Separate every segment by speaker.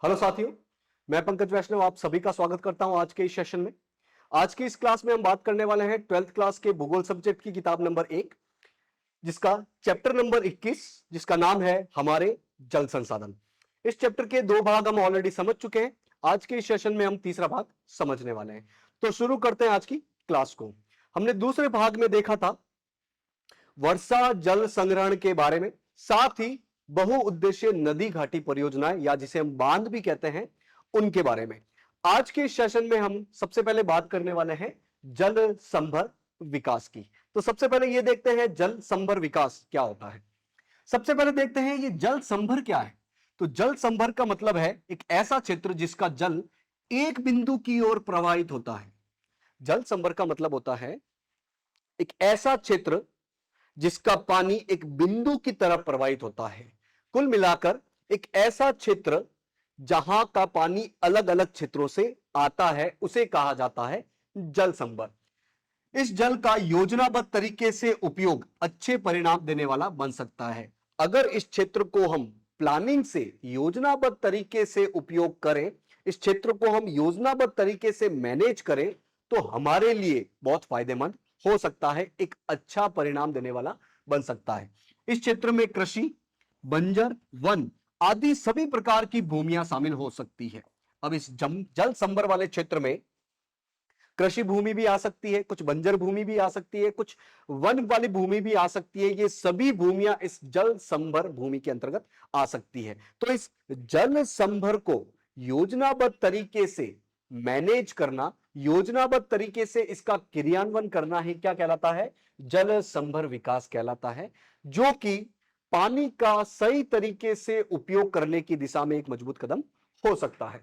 Speaker 1: Hello साथियों, मैं पंकज वैष्णव आप सभी का स्वागत करता हूं आज के इस सेशन में। आज की इस क्लास में हम बात करने वाले हैं 12th क्लास के भूगोल सब्जेक्ट की किताब नंबर 1, जिसका चैप्टर नंबर 21, जिसका नाम है हमारे जल संसाधन। इस चैप्टर के 2 भाग हम ऑलरेडी समझ चुके हैं। आज के इस सेशन में हम तीसरा भाग समझने वाले हैं। तो शुरू करते हैं आज की क्लास को। हमने दूसरे भाग में देखा था वर्षा जल संग्रहण के बारे में, साथ ही बहुउद्देशीय नदी घाटी परियोजनाएं या जिसे हम बांध भी कहते हैं उनके बारे में। आज के सेशन में हम सबसे पहले बात करने वाले हैं जल संभर विकास की। तो सबसे पहले ये देखते हैं जल संभर विकास क्या होता है। सबसे पहले देखते हैं ये जल संभर क्या है। तो जल संभर का मतलब है एक ऐसा क्षेत्र जिसका जल एक बिंदु की ओर प्रवाहित होता है। जल संभर का मतलब होता है एक ऐसा क्षेत्र जिसका पानी एक बिंदु की तरफ प्रवाहित होता है। कुल मिलाकर एक ऐसा क्षेत्र जहां का पानी अलग अलग क्षेत्रों से आता है उसे कहा जाता है जल संभर। इस जल का योजनाबद्ध तरीके से उपयोग अच्छे परिणाम देने वाला बन सकता है। अगर इस क्षेत्र को हम प्लानिंग से योजनाबद्ध तरीके से उपयोग करें, इस क्षेत्र को हम योजनाबद्ध तरीके से मैनेज करें तो हमारे लिए बहुत फायदेमंद हो सकता है, एक अच्छा परिणाम देने वाला बन सकता है। इस क्षेत्र में कृषि, बंजर, वन आदि सभी प्रकार की भूमियां शामिल हो सकती है। अब इस जल संभर वाले क्षेत्र में कृषि भूमि भी आ सकती है, कुछ बंजर भूमि भी आ सकती है, कुछ वन वाली भूमि भी आ सकती है। ये सभी भूमियां इस जल संभर भूमि के अंतर्गत आ सकती है। तो इस जल संभर को योजनाबद्ध तरीके से मैनेज करना, योजनाबद्ध तरीके से इसका क्रियान्वयन करना ही क्या कहलाता है? जल संभर विकास कहलाता है, जो कि पानी का सही तरीके से उपयोग करने की दिशा में एक मजबूत कदम हो सकता है।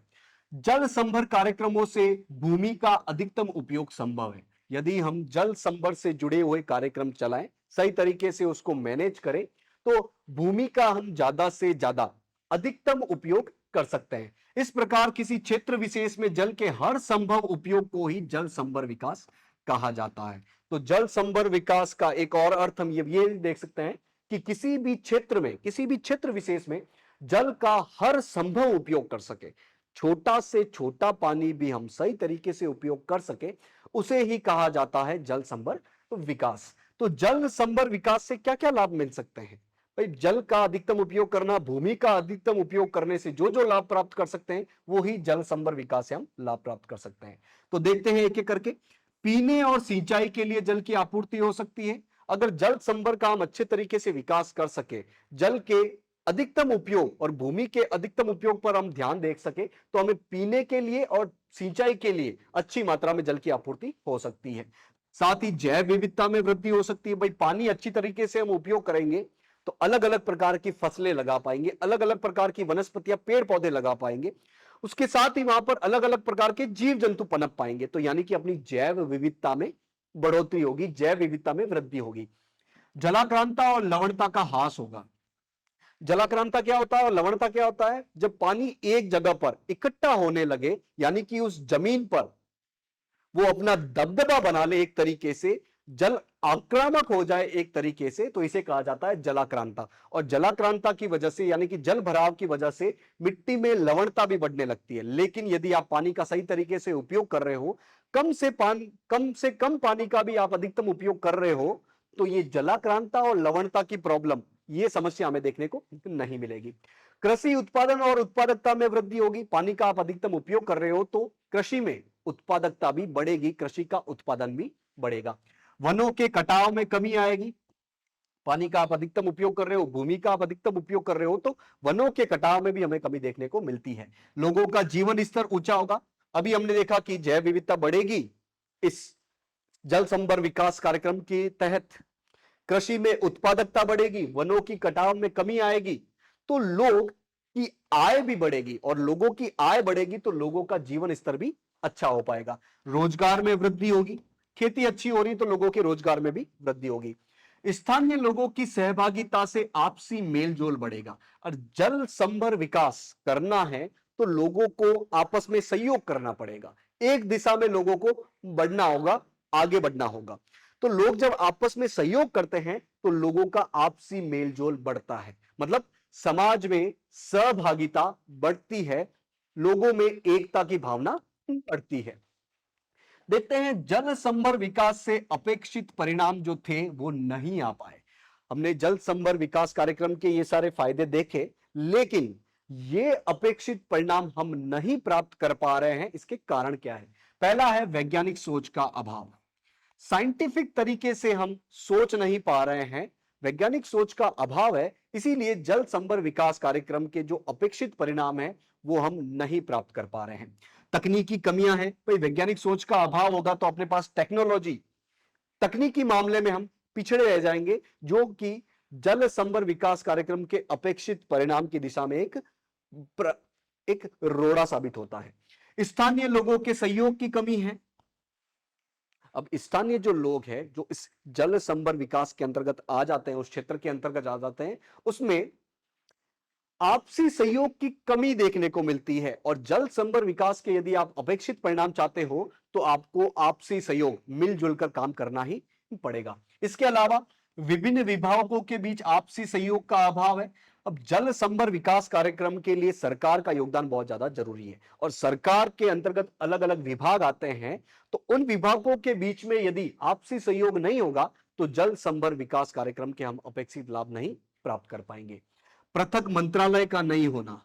Speaker 1: जल संभर कार्यक्रमों से भूमि का अधिकतम उपयोग संभव है। यदि हम जल संभर से जुड़े हुए कार्यक्रम चलाएं, सही तरीके से उसको मैनेज करें, तो भूमि का हम ज्यादा से ज्यादा अधिकतम उपयोग कर सकते हैं। इस प्रकार किसी क्षेत्र विशेष में जल के हर संभव उपयोग को ही जल संभर विकास कहा जाता है। तो जल संभर विकास का एक और अर्थ हम ये देख सकते हैं कि किसी भी क्षेत्र में, किसी भी क्षेत्र विशेष में जल का हर संभव उपयोग कर सके, छोटा से छोटा पानी भी हम सही तरीके से उपयोग कर सके, उसे ही कहा जाता है जल संभर विकास। तो जल संभर विकास से क्या क्या लाभ मिल सकते हैं? भाई, जल का अधिकतम उपयोग करना, भूमि का अधिकतम उपयोग करने से जो जो लाभ प्राप्त कर सकते हैं वो ही जल संभर विकास से हम लाभ प्राप्त कर सकते हैं। तो देखते हैं एक एक करके। पीने और सिंचाई के लिए जल की आपूर्ति हो सकती है। अगर जल संभर का हम अच्छे तरीके से विकास कर सके, जल के अधिकतम उपयोग और भूमि के अधिकतम उपयोग पर हम ध्यान देख सके, तो हमें पीने के लिए और सिंचाई के लिए अच्छी मात्रा में जल की आपूर्ति हो सकती है। साथ ही जैव विविधता में वृद्धि हो सकती है। भाई, पानी अच्छी तरीके से हम उपयोग करेंगे तो अलग अलग प्रकार की फसलें लगा पाएंगे, अलग अलग प्रकार की वनस्पतियां, पेड़ पौधे लगा पाएंगे। उसके साथ ही वहां पर अलग अलग प्रकार के जीव जंतु पनप पाएंगे। तो यानी कि अपनी जैव विविधता में बढ़ोतरी होगी, जैव विविधता में वृद्धि होगी। जलाक्रांता और लवणता का ह्रास होगा। जलाक्रांता क्या होता है और लवणता क्या होता है? जब पानी एक जगह पर इकट्ठा होने लगे, यानी कि उस जमीन पर वो अपना दबदबा बना ले, एक तरीके से जल आक्रामक हो जाए एक तरीके से, तो इसे कहा जाता है जलाक्रांता। और जलाक्रांता की वजह से, यानी कि जल भराव की वजह से मिट्टी में लवणता भी बढ़ने लगती है। लेकिन यदि आप पानी का सही तरीके से उपयोग कर रहे हो, कम से कम पानी का भी आप अधिकतम उपयोग कर रहे हो, तो ये जलाक्रांता और लवणता की प्रॉब्लम, ये समस्या हमें देखने को नहीं मिलेगी। कृषि उत्पादन और उत्पादकता में वृद्धि होगी। पानी का आप अधिकतम उपयोग कर रहे हो तो कृषि में उत्पादकता भी बढ़ेगी, कृषि का उत्पादन भी बढ़ेगा। वनों के कटाव में कमी आएगी। पानी का आप अधिकतम उपयोग कर रहे हो, भूमि का आप अधिकतम उपयोग कर रहे हो, तो वनों के कटाव में भी हमें कमी देखने को मिलती है। लोगों का जीवन स्तर ऊंचा होगा। अभी हमने देखा कि जैव विविधता बढ़ेगी इस जल संभर विकास कार्यक्रम के तहत। कृषि में उत्पादकता बढ़ेगी, वनों की कटाव में कमी आएगी, तो लोग की आय भी बढ़ेगी, और लोगों की आय बढ़ेगी तो लोगों का जीवन स्तर भी अच्छा हो पाएगा। रोजगार में वृद्धि होगी। खेती अच्छी हो रही तो लोगों के रोजगार में भी वृद्धि होगी। स्थानीय लोगों की सहभागिता से आपसी मेलजोल बढ़ेगा। और जल संभर विकास करना है तो लोगों को आपस में सहयोग करना पड़ेगा। एक दिशा में लोगों को बढ़ना होगा, आगे बढ़ना होगा। तो लोग जब आपस में सहयोग करते हैं तो लोगों का आपसी मेलजोल बढ़ता है, मतलब समाज में सहभागिता बढ़ती है, लोगों में एकता की भावना बढ़ती है। देखते हैं जल संभर विकास से अपेक्षित परिणाम जो थे वो नहीं आ पाए। हमने जल संभर विकास कार्यक्रम के ये सारे फायदे देखे, लेकिन ये अपेक्षित परिणाम हम नहीं प्राप्त कर पा रहे हैं। इसके कारण क्या है? पहला है वैज्ञानिक सोच का अभाव। साइंटिफिक तरीके से हम सोच नहीं पा रहे हैं, वैज्ञानिक सोच का अभाव है, इसीलिए जल संभर विकास कार्यक्रम के जो अपेक्षित परिणाम है वो हम नहीं प्राप्त कर पा रहे हैं। तकनीकी कमियां हैं, भाई वैज्ञानिक सोच का अभाव होगा तो अपने पास टेक्नोलॉजी, तकनीकी मामले में हम पिछड़े रह जाएंगे, जो कि जल संभर विकास कार्यक्रम के अपेक्षित परिणाम की दिशा में एक रोड़ा साबित होता है। स्थानीय लोगों के सहयोग की कमी है। अब स्थानीय जो लोग हैं जो इस जल संभर विकास के अंतर्गत आ जाते हैं, उस क्षेत्र के अंतर्गत आ जाते हैं, उसमें आपसी सहयोग की कमी देखने को मिलती है। और जल संभर विकास के यदि आप अपेक्षित परिणाम चाहते हो तो आपको आपसी सहयोग, मिलजुल कर काम करना ही पड़ेगा। इसके अलावा विभिन्न विभागों के बीच आपसी सहयोग का अभाव है। अब जल संभर विकास कार्यक्रम के लिए सरकार का योगदान बहुत ज्यादा जरूरी है, और सरकार के अंतर्गत अलग अलग विभाग आते हैं, तो उन विभागों के बीच में यदि आपसी सहयोग नहीं होगा तो जल संभर विकास कार्यक्रम के हम अपेक्षित लाभ नहीं प्राप्त कर पाएंगे। पृथक मंत्रालय का नहीं होना।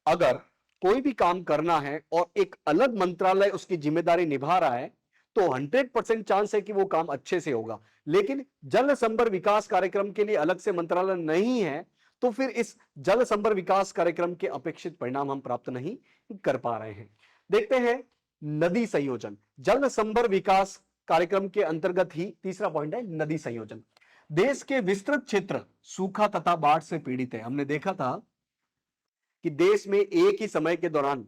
Speaker 1: अगर कोई भी काम करना है और एक अलग मंत्रालय उसकी जिम्मेदारी निभा रहा है तो 100% चांस है कि वो काम अच्छे से होगा, लेकिन जल संभर विकास कार्यक्रम के लिए अलग से मंत्रालय नहीं है तो फिर इस जल संभर विकास कार्यक्रम के अपेक्षित परिणाम हम प्राप्त नहीं कर पा रहे हैं। देखते हैं नदी संयोजन। जल संभर विकास कार्यक्रम के अंतर्गत ही तीसरा पॉइंट है नदी संयोजन। देश के विस्तृत क्षेत्र सूखा तथा बाढ़ से पीड़ित है। हमने देखा था कि देश में एक ही समय के दौरान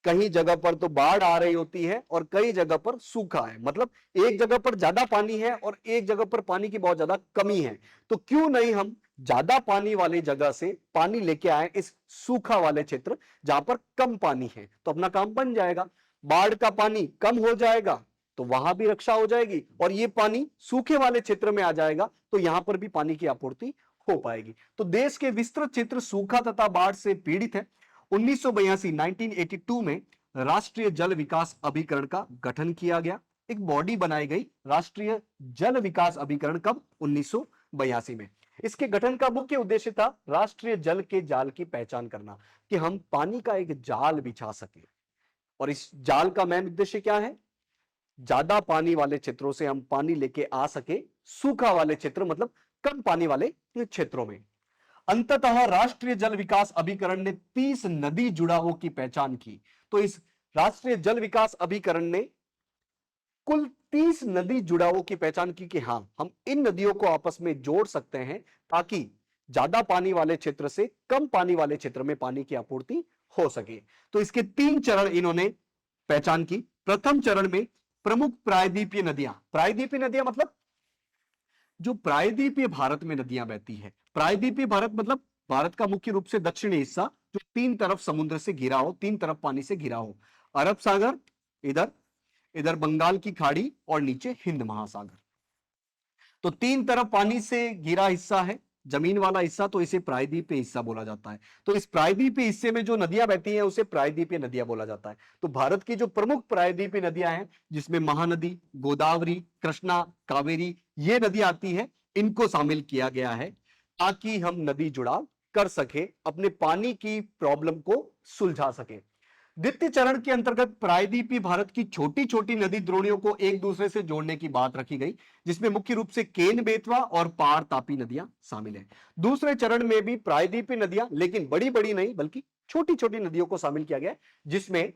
Speaker 1: कहीं जगह पर तो बाढ़ आ रही होती है और कई जगह पर सूखा है, मतलब एक जगह पर ज्यादा पानी है और एक जगह पर पानी की बहुत ज्यादा कमी है। तो क्यों नहीं हम ज्यादा पानी वाली जगह से पानी लेके आए इस सूखा वाले क्षेत्र जहां पर कम पानी है, तो अपना काम बन जाएगा। बाढ़ का पानी कम हो जाएगा तो वहां भी रक्षा हो जाएगी, और ये पानी सूखे वाले क्षेत्र में आ जाएगा तो यहां पर भी पानी की आपूर्ति हो पाएगी। तो देश के विस्तृत क्षेत्र सूखा तथा बाढ़ से पीड़ित है। 1982 में राष्ट्रीय जल विकास अभिकरण का गठन किया गया, एक बॉडी बनाई गई राष्ट्रीय जल विकास अभिकरण। कब? 1982 में। इसके गठन का मुख्य उद्देश्य था राष्ट्रीय जल के जाल की पहचान करना, कि हम पानी का एक जाल बिछा सके। और इस जाल का मेन उद्देश्य क्या है? ज्यादा पानी वाले क्षेत्रों से हम पानी लेके आ सके सूखा वाले क्षेत्र, मतलब कम पानी वाले क्षेत्रों में। अंततः राष्ट्रीय जल विकास अभिकरण ने 30 नदी जुड़ावों की पहचान की। तो इस राष्ट्रीय जल विकास अभिकरण ने कुल 30 नदी जुड़ावों की पहचान की कि हां, हम इन नदियों को आपस में जोड़ सकते हैं ताकि ज्यादा पानी वाले क्षेत्र से कम पानी वाले क्षेत्र में पानी की आपूर्ति हो सके। तो इसके 3 चरण इन्होंने पहचान की। प्रथम चरण में प्रमुख प्रायद्वीपीय नदियां, प्रायद्वीपीय नदियां मतलब जो प्रायद्वीपीय भारत में नदियां बहती है। प्रायद्वीपीय भारत मतलब भारत का मुख्य रूप से दक्षिणी हिस्सा जो 3 तरफ समुद्र से घिरा हो, 3 तरफ पानी से घिरा हो। अरब सागर, इधर इधर बंगाल की खाड़ी और नीचे हिंद महासागर। तो 3 तरफ पानी से घिरा हिस्सा है, जमीन वाला हिस्सा, तो इसे प्रायद्वीपीय हिस्सा बोला जाता है। तो इस प्रायद्वीपीय हिस्से में जो नदियां बहती हैं उसे प्रायद्वीपीय नदियां बोला जाता है। तो भारत की जो प्रमुख प्रायद्वीपीय नदियां हैं, जिसमें महानदी, गोदावरी, कृष्णा, कावेरी, ये नदियां आती हैं, इनको शामिल किया गया है ताकि हम नदी जुड़ाव कर सके, अपने पानी की प्रॉब्लम को सुलझा सके। द्वितीय चरण के अंतर्गत प्रायद्वीपीय भारत की छोटी छोटी नदी द्रोणियों को एक दूसरे से जोड़ने की बात रखी गई, जिसमें मुख्य रूप से केन बेतवा और पार तापी नदियां शामिल हैं। दूसरे चरण में भी प्रायद्वीपीय नदियां, लेकिन बड़ी बड़ी नहीं बल्कि छोटी छोटी नदियों को शामिल किया गया, जिसमें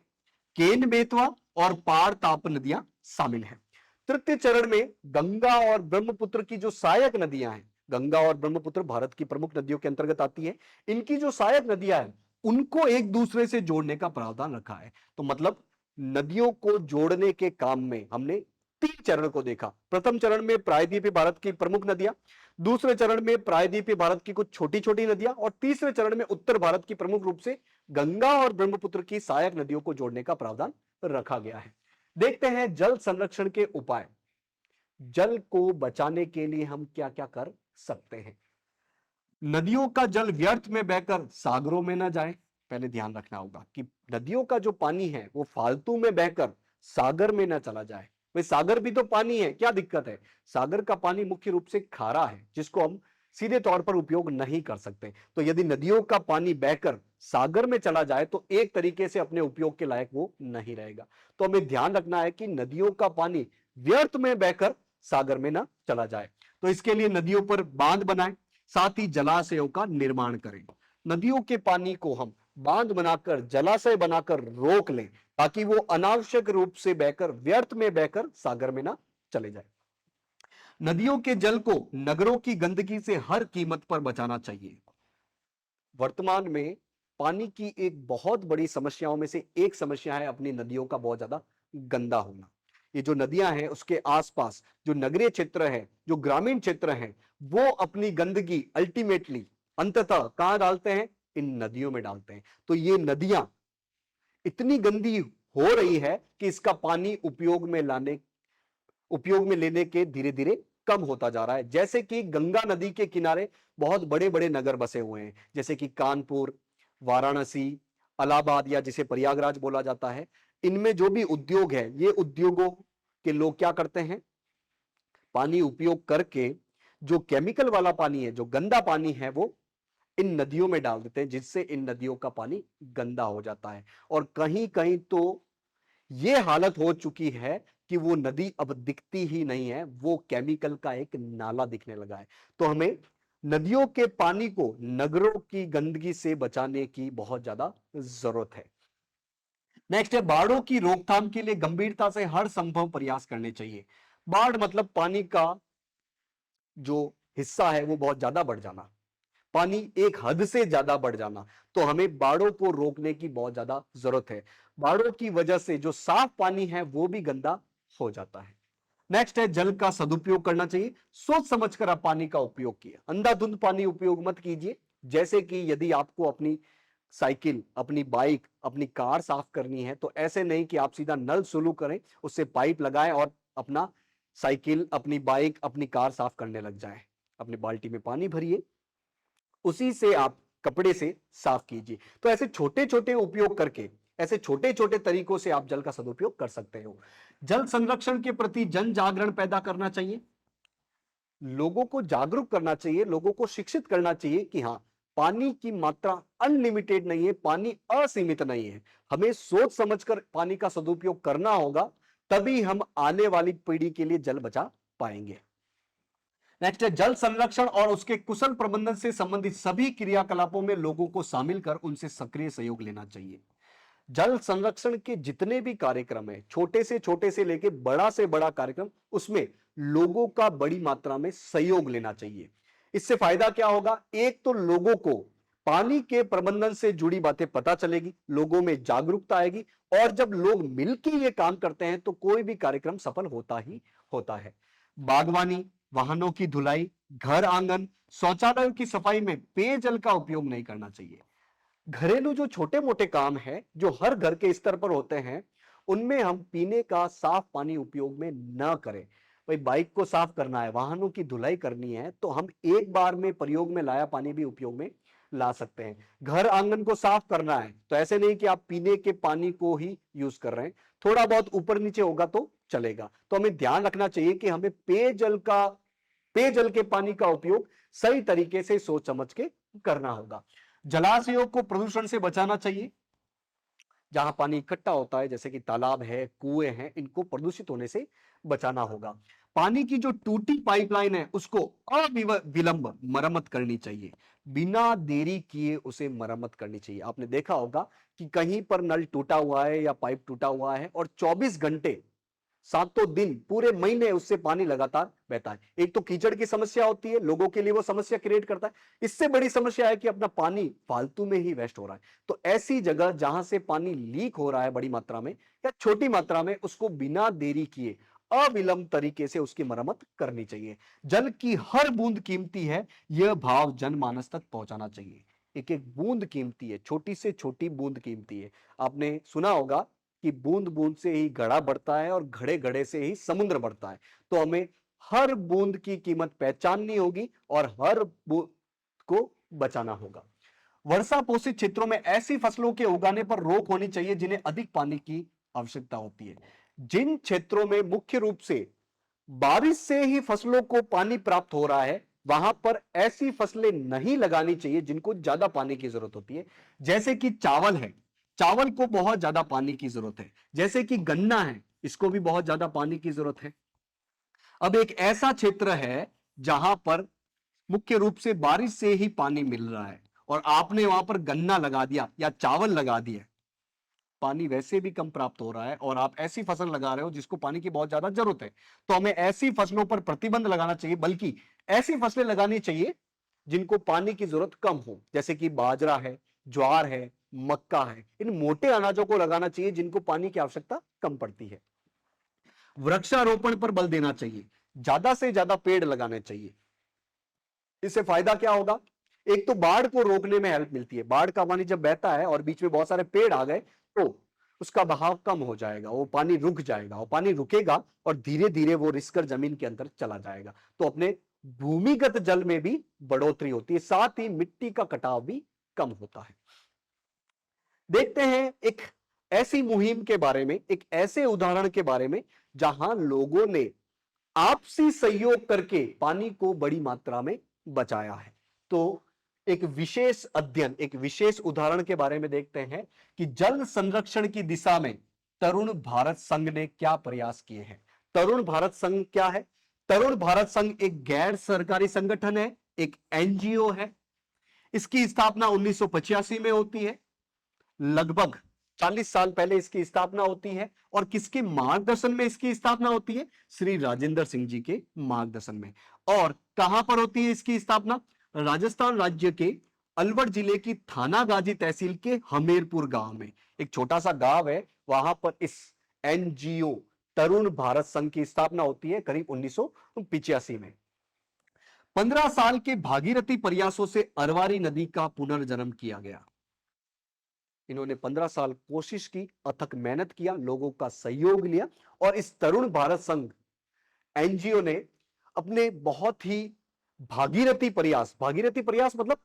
Speaker 1: केन बेतवा और पार ताप नदियां शामिल हैं। तृतीय चरण में गंगा और ब्रह्मपुत्र की जो सहायक नदियां हैं, गंगा और ब्रह्मपुत्र भारत की प्रमुख नदियों के अंतर्गत आती है, इनकी जो सहायक नदियां हैं उनको एक दूसरे से जोड़ने का प्रावधान रखा है। तो मतलब नदियों को जोड़ने के काम में हमने 3 चरण को देखा। प्रथम चरण में प्रायद्वीपीय भारत की प्रमुख नदियां, दूसरे चरण में प्रायद्वीपीय भारत की कुछ छोटी छोटी नदियां, और तीसरे चरण में उत्तर भारत की प्रमुख रूप से गंगा और ब्रह्मपुत्र की सहायक नदियों को जोड़ने का प्रावधान रखा गया है। देखते हैं जल संरक्षण के उपाय। जल को बचाने के लिए हम क्या क्या कर सकते हैं? नदियों का जल व्यर्थ में बहकर सागरों में न जाए, पहले ध्यान रखना होगा कि नदियों का जो पानी है वो फालतू में बहकर सागर में ना चला जाए। भाई सागर भी तो पानी है, क्या दिक्कत है? सागर का पानी मुख्य रूप से खारा है जिसको हम सीधे तौर पर उपयोग नहीं कर सकते। तो यदि नदियों का पानी बहकर सागर में चला जाए तो एक तरीके से अपने उपयोग के लायक वो नहीं रहेगा। तो हमें ध्यान रखना है कि नदियों का पानी व्यर्थ में बहकर सागर में ना चला जाए। तो इसके लिए नदियों पर बांध बनाएं, साथ ही जलाशयों का निर्माण करें। नदियों के पानी को हम बांध बनाकर, जलाशय बनाकर रोक लें ताकि वो अनावश्यक रूप से बहकर, व्यर्थ में बहकर सागर में ना चले जाए। नदियों के जल को नगरों की गंदगी से हर कीमत पर बचाना चाहिए। वर्तमान में पानी की एक बहुत बड़ी समस्याओं में से एक समस्या है अपनी नदियों का बहुत ज्यादा गंदा होना। ये जो नदियां हैं उसके आसपास जो नगरीय क्षेत्र है, जो ग्रामीण क्षेत्र है, वो अपनी गंदगी अल्टीमेटली अंततः कहां डालते हैं? इन नदियों में डालते हैं। तो ये नदियां इतनी गंदी हो रही है कि इसका पानी उपयोग में लेने के धीरे धीरे कम होता जा रहा है। जैसे कि गंगा नदी के किनारे बहुत बड़े बड़े नगर बसे हुए हैं, जैसे कि कानपुर, वाराणसी, इलाहाबाद या जिसे प्रयागराज बोला जाता है। इनमें जो भी उद्योग है, ये उद्योगों के लोग क्या करते हैं? पानी उपयोग करके जो केमिकल वाला पानी है, जो गंदा पानी है, वो इन नदियों में डाल देते हैं, जिससे इन नदियों का पानी गंदा हो जाता है। और कहीं कहीं तो ये हालत हो चुकी है कि वो नदी अब दिखती ही नहीं है, वो केमिकल का एक नाला दिखने लगा है। तो हमें नदियों के पानी को नगरों की गंदगी से बचाने की बहुत ज्यादा जरूरत है। नेक्स्ट है, बाढ़ों की रोकथाम के लिए गंभीरता से हर संभव प्रयास करने चाहिए। बाढ़ मतलब पानी का जो हिस्सा है वो बहुत ज्यादा बढ़ जाना, पानी एक हद से ज्यादा बढ़ जाना। तो हमें बाढ़ों को रोकने की बहुत ज्यादा जरूरत है। बाढ़ों की वजह से जो साफ पानी है वो भी गंदा हो जाता है। नेक्स्ट है, जल का सदुपयोग करना चाहिए। सोच समझकर आप पानी का उपयोग कीजिए, अंधाधुंध पानी उपयोग मत कीजिए। जैसे कि यदि आपको अपनी साइकिल, अपनी बाइक, अपनी कार साफ करनी है तो ऐसे नहीं कि आप सीधा नल शुरू करें, उससे पाइप लगाएं और अपना साइकिल, अपनी बाइक, अपनी कार साफ करने लग जाएं। अपनी बाल्टी में पानी भरिए, उसी से आप कपड़े से साफ कीजिए। तो ऐसे छोटे छोटे उपयोग करके, ऐसे छोटे छोटे तरीकों से आप जल का सदुपयोग कर सकते हो। जल संरक्षण के प्रति जन जागरण पैदा करना चाहिए, लोगों को जागरूक करना चाहिए, लोगों को शिक्षित करना चाहिए कि हाँ, पानी की मात्रा अनलिमिटेड नहीं है, पानी असीमित नहीं है। हमें सोच समझकर पानी का सदुपयोग करना होगा, तभी हम आने वाली पीढ़ी के लिए जल बचा पाएंगे। नेक्स्ट है, जल संरक्षण और उसके कुशल प्रबंधन से संबंधित सभी क्रियाकलापों में लोगों को शामिल कर उनसे सक्रिय सहयोग लेना चाहिए। जल संरक्षण के जितने भी कार्यक्रम है, छोटे से लेके बड़ा से बड़ा कार्यक्रम, उसमें लोगों का बड़ी मात्रा में सहयोग लेना चाहिए। इससे फायदा क्या होगा? एक तो लोगों को पानी के प्रबंधन से जुड़ी बातें पता चलेगी, लोगों में जागरूकता आएगी, और जब लोग मिलकर ये काम करते हैं तो कोई भी कार्यक्रम सफल होता ही होता है। बागवानी, वाहनों की धुलाई, घर आंगन, शौचालयों की सफाई में पेयजल का उपयोग नहीं करना चाहिए। घरेलू जो छोटे मोटे काम है जो हर घर के स्तर पर होते हैं, उनमें हम पीने का साफ पानी उपयोग में न करें। भाई बाइक को साफ करना है, वाहनों की धुलाई करनी है, तो हम एक बार में प्रयोग में लाया पानी भी उपयोग में ला सकते हैं। घर आंगन को साफ करना है तो ऐसे नहीं कि आप पीने के पानी को ही यूज कर रहे हैं, थोड़ा बहुत ऊपर नीचे होगा तो चलेगा। तो हमें ध्यान रखना चाहिए कि हमें पेयजल के पानी का उपयोग सही तरीके से सोच समझ के करना होगा। जलाशयों को प्रदूषण से बचाना चाहिए। जहां पानी इकट्ठा होता है, जैसे कि तालाब है, कुएं हैं, इनको प्रदूषित होने से बचाना होगा। पानी की जो टूटी पाइपलाइन है उसको अविलंब मरम्मत करनी चाहिए, बिना देरी किए उसे मरम्मत करनी चाहिए। आपने देखा होगा कि कहीं पर नल टूटा हुआ है या पाइप टूटा हुआ है और 24 घंटे, सातों दिन, पूरे महीने उससे पानी लगातार बहता है। एक तो कीचड़ की समस्या होती है, लोगों के लिए वो समस्या क्रिएट करता है। इससे बड़ी समस्या है कि अपना पानी फालतू में ही वेस्ट हो रहा है। तो ऐसी जगह जहां से पानी लीक हो रहा है बड़ी मात्रा में या छोटी मात्रा में, उसको बिना देरी किए अविलंब तरीके से उसकी मरम्मत करनी चाहिए। जल की हर बूंद कीमती है, यह भाव जनमानस तक पहुंचाना चाहिए। एक एक बूंद कीमती है, छोटी से छोटी बूंद कीमती है। आपने सुना होगा कि बूंद बूंद से ही घड़ा बढ़ता है और घड़े घड़े से ही समुद्र बढ़ता है। तो हमें हर बूंद की कीमत पहचाननी होगी और हर बूंद को बचाना होगा। वर्षा पोषित क्षेत्रों में ऐसी फसलों के उगाने पर रोक होनी चाहिए जिन्हें अधिक पानी की आवश्यकता होती है। जिन क्षेत्रों में मुख्य रूप से बारिश से ही फसलों को पानी प्राप्त हो रहा है, वहां पर ऐसी फसलें नहीं लगानी चाहिए जिनको ज्यादा पानी की जरूरत होती है। जैसे कि चावल है, चावल को बहुत ज्यादा पानी की जरूरत है। जैसे कि गन्ना है, इसको भी बहुत ज्यादा पानी की जरूरत है। अब एक ऐसा क्षेत्र है जहां पर मुख्य रूप से बारिश से ही पानी मिल रहा है और आपने वहां पर गन्ना लगा दिया या चावल लगा दिया, पानी वैसे भी कम प्राप्त हो रहा है और आप ऐसी फसल लगा रहे हो जिसको पानी की बहुत ज्यादा जरूरत है, तो हमें ऐसी फसलों पर प्रतिबंध लगाना चाहिए, बल्कि ऐसी फसलें लगानी चाहिए जिनको पानी की जरूरत कम हो। जैसे कि बाजरा है, ज्वार है, मक्का है, इन मोटे अनाजों को लगाना चाहिए जिनको पानी की आवश्यकता कम पड़ती है। वृक्षारोपण पर बल देना चाहिए, ज्यादा से ज्यादा पेड़ लगाने चाहिए। इससे फायदा क्या होगा? एक तो बाढ़ को रोकने में हेल्प मिलती है। बाढ़ का पानी जब बहता है और बीच में बहुत सारे पेड़ आ गए तो उसका बहाव कम हो जाएगा, वो पानी रुक जाएगा, वो पानी रुकेगा और धीरे धीरे वो रिसकर जमीन के अंदर चला जाएगा, तो अपने भूमिगत जल में भी बढ़ोतरी होती है, साथ ही मिट्टी का कटाव भी कम होता है। देखते हैं एक ऐसी मुहिम के बारे में, एक ऐसे उदाहरण के बारे में जहां लोगों ने आपसी सहयोग करके पानी को बड़ी मात्रा में बचाया है। तो एक विशेष अध्ययन, एक विशेष उदाहरण के बारे में देखते हैं कि जल संरक्षण की दिशा में तरुण भारत संघ ने क्या प्रयास किए हैं। तरुण भारत संघ क्या है? तरुण भारत संघ एक गैर सरकारी संगठन है, एक एनजीओ है। इसकी स्थापना 1985 में होती है। लगभग 40 साल पहले इसकी स्थापना होती है और किसके मार्गदर्शन में इसकी स्थापना होती है? श्री राजेंद्र सिंह जी के मार्गदर्शन में। और कहां पर होती है इसकी स्थापना? राजस्थान राज्य के अलवर जिले की थानागाजी तहसील के हमीरपुर गांव में, एक छोटा सा गांव है, वहां पर इस एनजीओ तरुण भारत संघ की स्थापना होती है करीब 1985 में। 15 साल के भागीरथी प्रयासों से अरवारी नदी का पुनर्जन्म किया गया। इन्होंने 15 साल कोशिश की, अथक मेहनत किया, लोगों का सहयोग लिया और इस तरुण भारत संघ एनजीओ ने अपने बहुत ही भागीरथी प्रयास मतलब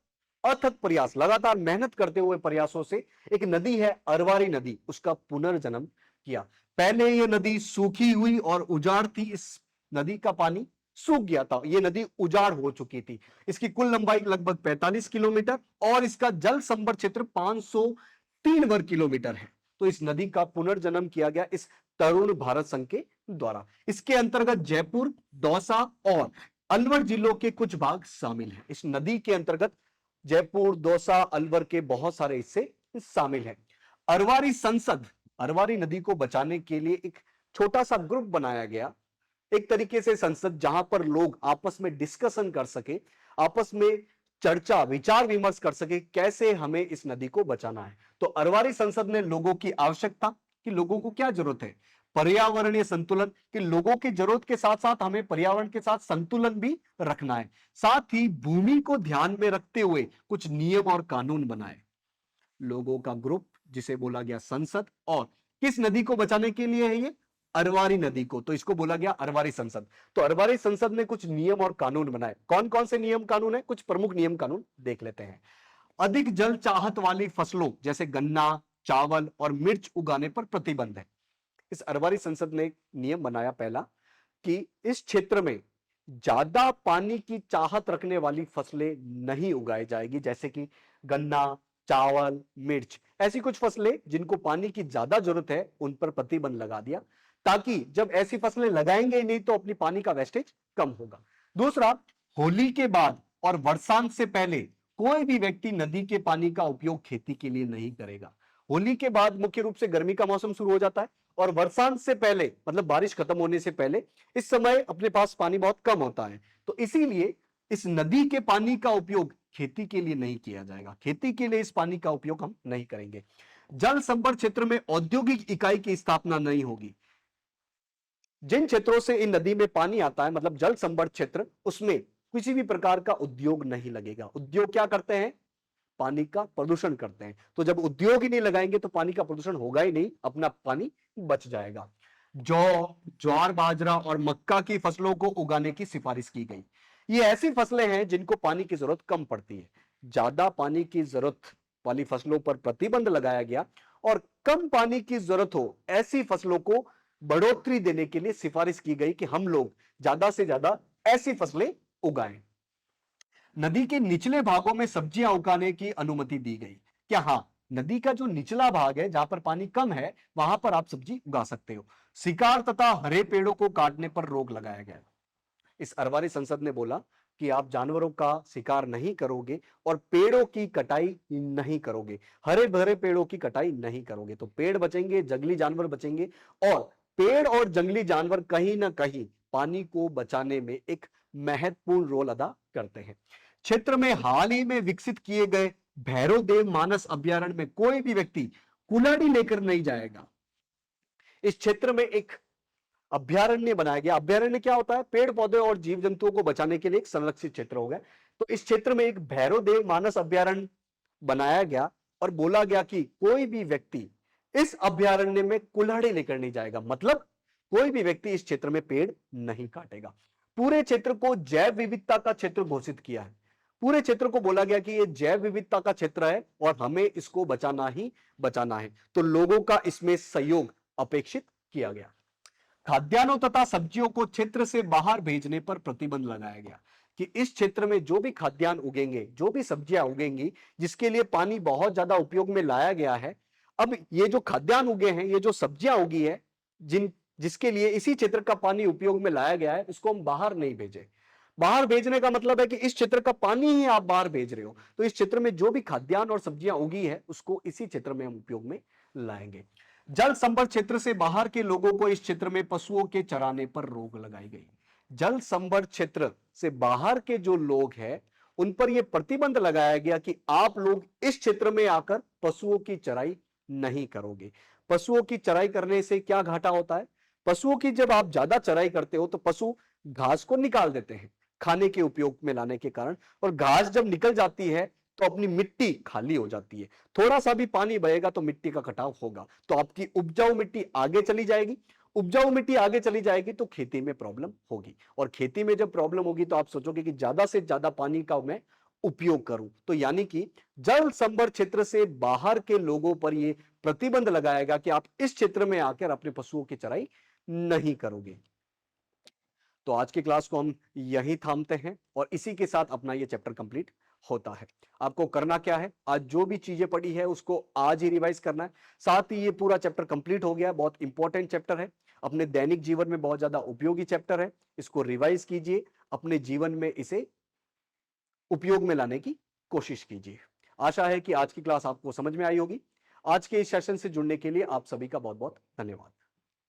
Speaker 1: अथक प्रयास, लगातार मेहनत करते हुए प्रयासों से एक नदी है अरवारी नदी, उसका पुनर्जन्म किया। पहले यह नदी सूखी हुई और उजाड़ थी, इस नदी का पानी सूख गया था, यह नदी उजाड़ हो चुकी थी। इसकी कुल लंबाई लगभग 45 किलोमीटर और इसका जल संभर क्षेत्र 503 वर्ग किलोमीटर है। तो इस नदी का पुनर्जन्म किया गया इस तरुण भारत संघ के द्वारा। इसके अंतर्गत जयपुर, दौसा और अलवर जिलों के कुछ भाग शामिल हैं। इस नदी के अंतर्गत जयपुर, दौसा, अलवर के बहुत सारे हिस्से शामिल हैं। अरवारी संसद, अरवारी नदी को बचाने के लिए एक छोटा सा ग्रुप बनाया गया, एक तरीके से संसद, जहां पर लोग आपस में डिस्कशन कर सके, आपस में चर्चा विचार विमर्श कर सके कैसे हमें इस नदी को बचाना है। तो अरवारी संसद ने लोगों की आवश्यकता कि लोगों को क्या जरूरत है, पर्यावरणीय संतुलन, कि लोगों की जरूरत के साथ साथ हमें पर्यावरण के साथ संतुलन भी रखना है, साथ ही भूमि को ध्यान में रखते हुए कुछ नियम और कानून बनाए। लोगों का ग्रुप जिसे बोला गया संसद, और किस नदी को बचाने के लिए है ये? अरवारी नदी को, तो इसको बोला गया अरवारी संसद। तो अरवारी संसद ने कुछ नियम और कानून बनाए। कौन कौन से नियम कानून है? कुछ प्रमुख नियम कानून देख लेते हैं। अधिक जल चाहत वाली फसलों जैसे गन्ना, चावल और मिर्च उगाने पर प्रतिबंध है। इस अरवारी संसद ने नियम बनाया पहला कि इस क्षेत्र में ज्यादा पानी की चाहत रखने वाली फसलें नहीं उगाई जाएगी, जैसे कि गन्ना, चावल, मिर्च, ऐसी कुछ फसलें जिनको पानी की ज्यादा जरूरत है उन पर प्रतिबंध लगा दिया, ताकि जब ऐसी फसलें लगाएंगे नहीं तो अपनी पानी का वेस्टेज कम होगा। दूसरा, होली के बाद और वर्षांत से पहले कोई भी व्यक्ति नदी के पानी का उपयोग खेती के लिए नहीं करेगा। होली के बाद मुख्य रूप से गर्मी का मौसम शुरू हो जाता है और वर्षांत से पहले मतलब बारिश खत्म होने से पहले इस समय अपने पास पानी बहुत कम होता है, तो इसीलिए इस नदी के पानी का उपयोग खेती के लिए नहीं किया जाएगा। खेती के लिए इस पानी का उपयोग हम नहीं करेंगे। जल संभर क्षेत्र में औद्योगिक इकाई की स्थापना नहीं होगी। जिन क्षेत्रों से इन नदी में पानी आता है मतलब जल संभर क्षेत्र, उसमें किसी भी प्रकार का उद्योग नहीं लगेगा। उद्योग क्या करते हैं? पानी का प्रदूषण करते हैं। तो जब उद्योग ही नहीं लगाएंगे तो पानी का प्रदूषण होगा ही नहीं, अपना पानी बच जाएगा। जौ, ज्वार, बाजरा और मक्का की फसलों को उगाने की सिफारिश की गई। ये ऐसी फसलें हैं जिनको पानी की जरूरत कम पड़ती है। ज्यादा पानी की जरूरत वाली फसलों पर प्रतिबंध लगाया गया और कम पानी की जरूरत हो ऐसी फसलों को बढ़ोतरी देने के लिए सिफारिश की गई कि हम लोग ज्यादा से ज्यादा ऐसी फसलें उगाएं। नदी के निचले भागों में सब्जियां उगाने की अनुमति दी गई। क्या हाँ, नदी का जो निचला भाग है जहां पर पानी कम है वहां पर आप सब्जी उगा सकते हो। शिकार तथा हरे पेड़ों को काटने पर रोक लगाया गया। इस अरवारी संसद ने बोला कि आप जानवरों का शिकार नहीं करोगे और पेड़ों की कटाई नहीं करोगे, हरे भरे पेड़ों की कटाई नहीं करोगे, तो पेड़ बचेंगे, जंगली जानवर बचेंगे। और पेड़ और जंगली जानवर कहीं ना कहीं पानी को बचाने में एक महत्वपूर्ण रोल अदा करते हैं। क्षेत्र में हाल ही में विकसित किए गए भैरवदेव मानस अभ्यारण्य में कोई भी व्यक्ति कुल्हाड़ी लेकर नहीं जाएगा। इस क्षेत्र में एक अभ्यारण्य बनाया गया। अभ्यारण्य क्या होता है? पेड़ पौधे और जीव जंतुओं को बचाने के लिए एक संरक्षित क्षेत्र हो गया। तो इस क्षेत्र में एक भैरवदेव मानस अभ्यारण्य बनाया गया और बोला गया कि कोई भी व्यक्ति इस अभ्यारण्य में कुल्हाड़ी लेकर नहीं जाएगा, मतलब कोई भी व्यक्ति इस क्षेत्र में पेड़ नहीं काटेगा। पूरे क्षेत्र को जैव विविधता का क्षेत्र घोषित किया है। पूरे क्षेत्र को बोला गया कि यह जैव विविधता का क्षेत्र है और हमें इसको बचाना ही बचाना है, तो लोगों का इसमें सहयोग अपेक्षित किया गया। खाद्यान्नों तथा सब्जियों को क्षेत्र से बाहर भेजने पर प्रतिबंध लगाया गया कि इस क्षेत्र में जो भी खाद्यान्न उगेंगे, जो भी सब्जियां उगेंगी जिसके लिए पानी बहुत ज्यादा उपयोग में लाया गया है, अब ये जो खाद्यान्न उगे हैं, ये जो सब्जियां उगी है जिसके लिए इसी क्षेत्र का पानी उपयोग में लाया गया है, इसको हम बाहर नहीं भेजे। बाहर भेजने का मतलब है कि इस क्षेत्र का पानी ही आप बाहर भेज रहे हो, तो इस क्षेत्र में जो भी खाद्यान्न और सब्जियां उगी है उसको इसी क्षेत्र में हम उपयोग में लाएंगे। जल संभर क्षेत्र से बाहर के लोगों को इस क्षेत्र में पशुओं के चराने पर रोक लगाई गई। जल संभर क्षेत्र से बाहर के जो लोग हैं उन पर यह प्रतिबंध लगाया गया कि आप लोग इस क्षेत्र में आकर पशुओं की चराई नहीं करोगे। पशुओं की चराई करने से क्या घाटा होता है? पशुओं की जब आप ज्यादा चराई करते हो तो पशु घास को निकाल देते हैं खाने के उपयोग में लाने के कारण, और घास जब निकल जाती है तो अपनी मिट्टी खाली हो जाती है। थोड़ा सा भी पानी बहेगा तो मिट्टी का कटाव होगा, तो आपकी उपजाऊ मिट्टी आगे चली जाएगी। उपजाऊ मिट्टी आगे चली जाएगी तो खेती में प्रॉब्लम होगी, और खेती में जब प्रॉब्लम होगी तो आप सोचोगे कि ज्यादा से ज्यादा पानी का मैं उपयोग करूं, तो यानी कि जल संभर क्षेत्र से बाहर के लोगों पर यह प्रतिबंध लगाएगा कि आप इस क्षेत्र में आकर अपने पशुओं की चराई नहीं करोगे। तो आज की क्लास को हम यहीं थामते हैं और इसी के साथ अपना ये चैप्टर कंप्लीट होता है। आपको करना क्या है? आज जो भी चीजें पढ़ी है उसको आज ही रिवाइज करना है। साथ ही ये पूरा चैप्टर कंप्लीट हो गया, बहुत इंपॉर्टेंट चैप्टर है, अपने दैनिक जीवन में बहुत ज्यादा उपयोगी चैप्टर है। इसको रिवाइज कीजिए, अपने जीवन में इसे उपयोग में लाने की कोशिश कीजिए। आशा है कि आज की क्लास आपको समझ में आई होगी। आज के इस सेशन से जुड़ने के लिए आप सभी का बहुत बहुत धन्यवाद।